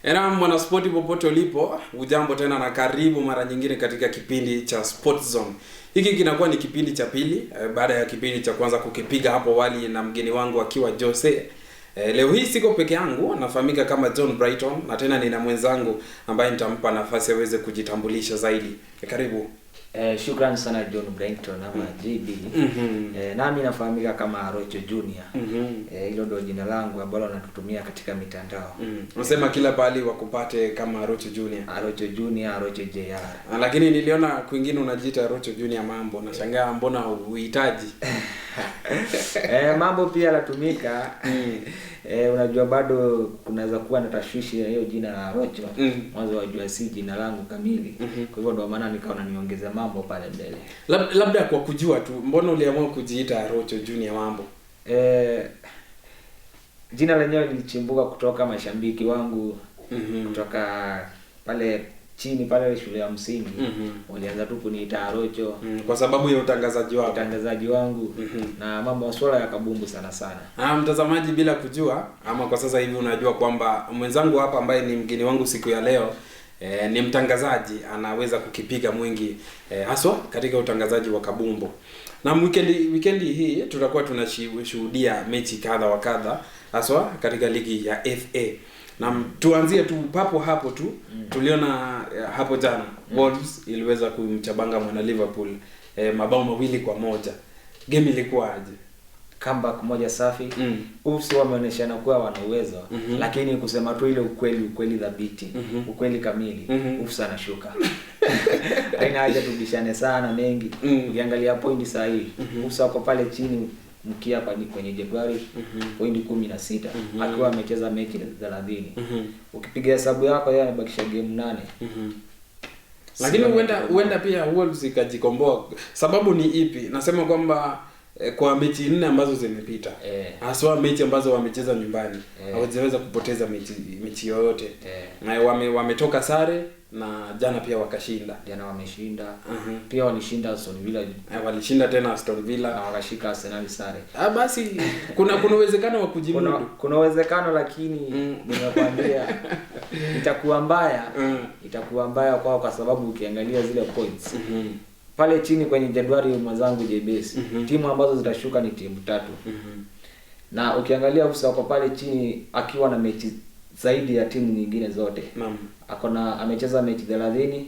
Mwanaspoti popote ulipo, ujambo tena na karibu mara nyingine katika kipindi cha Sport Zone. Hiki kinakuwa ni kipindi cha pili baada ya kipindi cha kwanza kukipiga hapo wali na mgeni wangu akiwa Jose. Leo hii siko peke yangu, nafahamika kama John Brighton na tena nina mwenzangu ambaye nitampa nafasi aweze kujitambulisha zaidi. Karibu. Shukrani sana John Brighton ama JB. Nami nafahamika kama Arocho Junior. Hilo ndio jina langu ambalo natutumia katika mitandao. Unasema kila pahali wakupate kama Arocho Junior. Arocho Junior, Arocho JR. Lakini niliona kwingine unajiita Arocho Junior mambo. Nashangaa mbona uhitaji. Mambo pia latumika. Unajua bado kunaweza kuwa na tashwishi ya hiyo jina la Arocho. Mwanzo wajua si jina langu kamili. Kwa hivyo ndio maana nikaona niongeze mambo pale mbele. Labda kwa kujua tu, mbona uliamua kujiita Arocho Junior mambo? Jina lenyewe lilichimbuka kutoka mashabiki wangu kutoka pale chini pale shule ya msingi. Walianza tu kuniita Arocho kwa sababu ya utangazaji wangu na mambo masuala ya kabumbu sana. Mtazamaji, bila kujua ama kwa sasa hivi unajua kwamba mwenzangu hapa ambaye ni mgeni wangu siku ya leo ni mtangazaji, anaweza kukipiga mwingi haswa katika utangazaji wa kabumbu. Na weekendi hii tutakuwa tunashuhudia mechi kadha wa kadha haswa katika ligi ya FA. Na tuanzie tu papo hapo tu. Tuliona hapo jana Wolves iliweza kumchabanga mwana Liverpool mabao 2-1. Game ilikuwa aje? Comeback moja safi. Wolves wameonyeshana kuwa wana uwezo, lakini kusema tu ile ukweli dhabiti, ukweli kamili, Wolves anashuka. Haina haja tubishane sana mengi. Ukiangalia point sahihi, Wolves wako pale chini mkia kwenye jedwali point 16 akiwa amecheza mechi 30. Ukipiga hesabu yako yeye amebakisha game 8. Lakini huenda pia Wolves ikajikomboa. Sababu ni ipi? Nasema kwamba kwa mechi 4 ambazo zimepita, haswa mechi ambazo wamecheza nyumbani, hawajaweza kupoteza mechi yoyote. Na wametoka sare na jana pia wakashinda. Jana wameshinda. Pia walishinda Aston Villa. Walishinda tena Aston Villa na wakashika Arsenal sare. Basi kuna uwezekano wa kujimudu. Kuna uwezekano, lakini nimekwambia itakuwa mbaya. Itakuwa mbaya kwa sababu ukiangalia zile points pale chini kwenye jedwali mwenzangu JBS, timu ambazo zitashuka ni timu 3. Na ukiangalia wako pale chini akiwa na mechi zaidi ya timu nyingine zote. Amecheza mechi 30.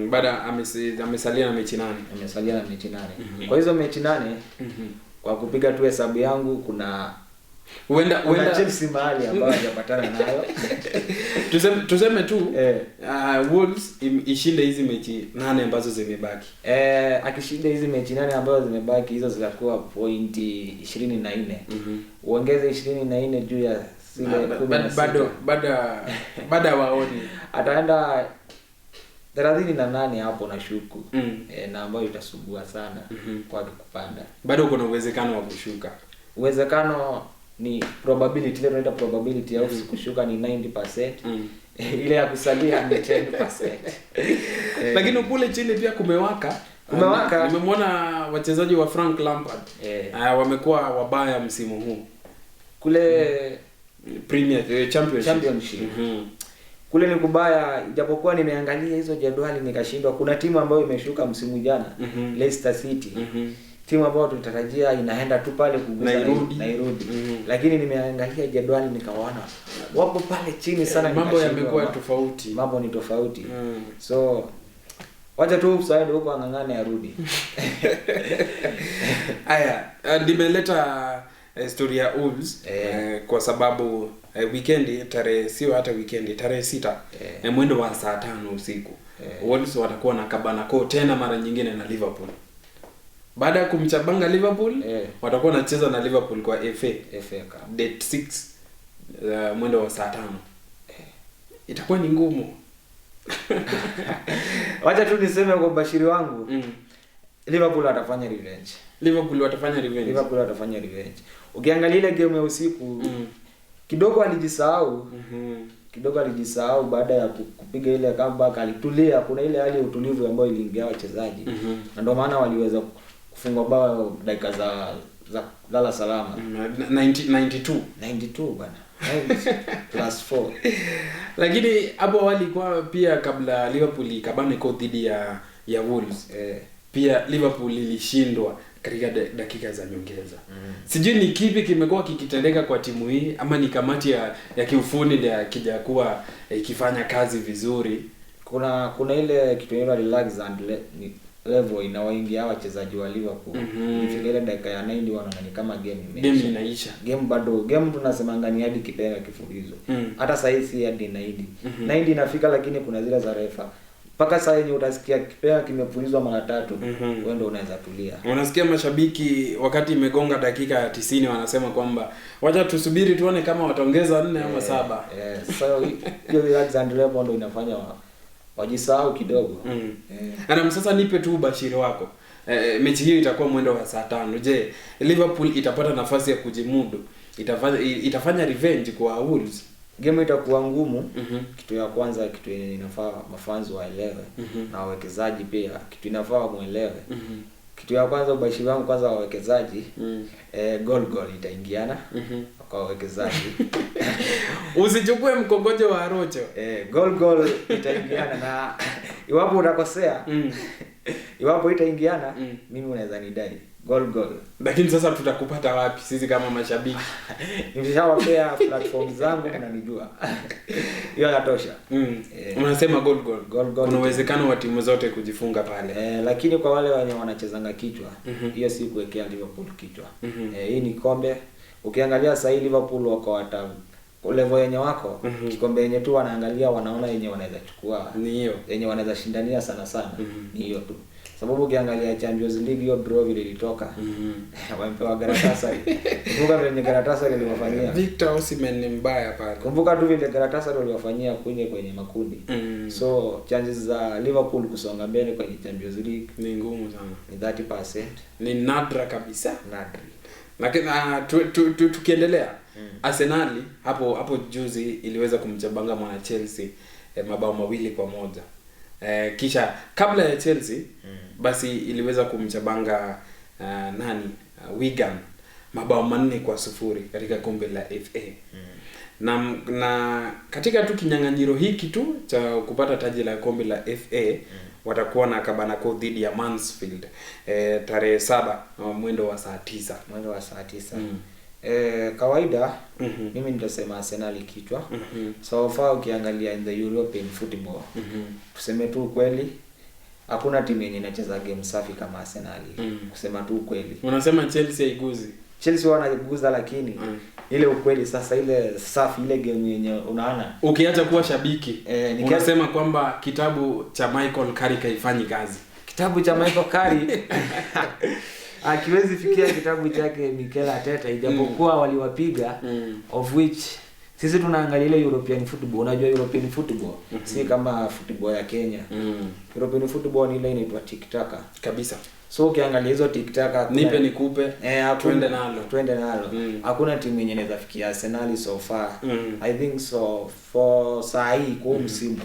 Baada amesalia na mechi 8. Amesalia na mechi 8. Kwa hizo mechi 8, kwa kupiga tu hesabu yangu kuna Chelsea mahali ambayo hajapatana nayo. Tuseme tu Wolves ishinde hizi mechi 8 ambazo zimebaki. Akishinda hizi mechi 8 ambazo zimebaki, hizo zitakuwa pointi 24. Uongeze 24 juu ya zile 16. Bado waoni. Ataenda 38 hapo na shuku. Na ambayo itasubua sana kwa kupanda. Bado kuna uwezekano wa kushuka. Uwezekano ni probability, ile tunaita probability ya kushuka ni 90%. Ile ya kusalia ni 10%. Lakini kule chini pia kumewaka. Nimemwona wachezaji wa Frank Lampard wamekuwa wabaya msimu huu kule Premier Championship. Kule ni kubaya, japokuwa nimeangalia hizo jedwali nikashindwa. Kuna timu ambayo imeshuka msimu jana, Leicester City. Timu ambayo tulitarajia inaenda tu pale kugusa Nairobi. Lakini nimeangalia jedwali nikawaona wapo pale chini sana. Mambo yamekuwa tofauti. Mambo ni tofauti. So wacha tu usaide huko angangane arudi. Haya, nimeleta story ya Wolves kwa sababu weekend tarehe 6 mwendo wa saa 5 usiku Wolves watakuwa na Kabanako tena mara nyingine na Liverpool. Baada ya kumchabanga Liverpool, watakuwa wanacheza na Liverpool kwa FA Cup date 6 mwendo wa saa 5. Itakuwa ni ngumu. Wacha tu niseme kwa bashiri wangu, Liverpool watafanya revenge. Ukiangalia ile game ya usiku, kidogo alijisahau baada ya kupiga ile comeback, alitulia. Kuna ile hali ya utulivu ambayo iliingia wachezaji. Na ndio maana waliweza kufunga bao dakika za lala salama. 92 bwana. +4. Lakini hapo awali kwa pia kabla Liverpool ikabane kwa dhidi ya Wolves, pia Liverpool ilishindwa katika dakika za nyongeza. Sijui ni kipi kimekuwa kikitendeka kwa timu hii, ama ni kamati ya kiufundi ndio akija kuwa ikifanya kazi vizuri. Kuna ile kitu inaitwa relax and level inawaingia wachezaji wa Liverpool. Nifikiria dakika ya 90 wanaona ni kama game inaisha. Game tunasema ngani hadi kipenga kifulizo. Hata sasa hivi hadi 90 inafika, lakini kuna zile za refa. Paka saa yenye utasikia kipenga kimepulizwa mara 3, wewe ndio unaweza tulia. Unasikia mashabiki wakati imegonga dakika ya 90 wanasema kwamba wacha tusubiri tuone kama wataongeza 4 ama 7. So hiyo relax and level ndio inafanya wajisahau kidogo. Na sasa nipe tu ubashiri wako. Mechi hiyo itakuwa mwendo wa saa 5. Je, Liverpool itapata nafasi ya kujimudu? Itafanya revenge kwa Wolves? Game itakuwa ngumu. Kitu ya kwanza, kitu inafaa mafans waelewe, na wawekezaji pia kitu inafaa muelewe. Kitu ya kwanza, ubashiri wangu kwanza, wawekezaji goal itaingiana kwa wawekezaji. Usichukue mkongojo wa Arocho. Goal itaingiana, na iwapo utakosea iwapo itaingiana, mimi unaweza nidai goal. Lakini sasa tutakupata wapi sisi kama mashabiki? Nimeshawapea platform zangu, unanijua. Hiyo inatosha. Unasema goal. Kuna uwezekano wa timu zote kujifunga pale. Lakini kwa wale wenye wanachezanga kichwa, hiyo si kuwekea Liverpool kichwa. Hii ni kombe. Ukiangalia sasa Liverpool wako hata level yenye wako, kikombe yenye tu wanaangalia, wanaona yenye wanaweza chukua ni hiyo. Yenye wanaweza shindania sana ni hiyo tu. Sababu ukiangalia Champions League hiyo draw vile ilitoka, wamepewa Galatasaray. Kumbuka vile Galatasaray iliwafanyia. Victor Osimhen ni mbaya pale. Kumbuka tu vile Galatasaray waliwafanyia kwenye makundi. So chances za Liverpool kusonga mbele kwenye Champions League ni ngumu sana. Ni 30%. Ni nadra kabisa. Nadra. Lakini tukiendelea, Arsenal hapo juzi iliweza kumchabanga mwana Chelsea mabao 2-1. Kisha kabla ya Chelsea basi iliweza kumchabanga Wigan mabao 4-0 katika kombe la FA. Na katika tu kinyang'anyiro hiki tu cha kupata taji la kombe la FA watakuwa na Kabanako dhidi ya Mansfield tarehe 7 mwendo wa saa 9. Kawaida mimi nitasema Arsenal kichwa. So far ukiangalia in the European football, tuseme tu kweli, hakuna timu yenye inacheza game safi kama Arsenal. Kusema tu kweli. Unasema Chelsea haiguzi? Chelsea wanaiguza, lakini ile ukweli sasa, ile safi, ile game yenye unaona, ukiacha kuwa shabiki unasema kwamba kitabu cha Michael Carrick haifanyi kazi. Kitabu cha Michael Carrick akiwezi fikia kitabu chake Mikel Arteta, ijapokuwa waliwapiga, of which sisi tunaangalia ile European football. Unajua European football si kama football ya Kenya. European football ni ile inaitwa tiki-taka kabisa. So ukiangalia hizo tiki-taka, nipe nikupe, twende nalo. Hakuna timu yenye inaweza fikia Arsenal so far. I think so for saa hii kwa msimu.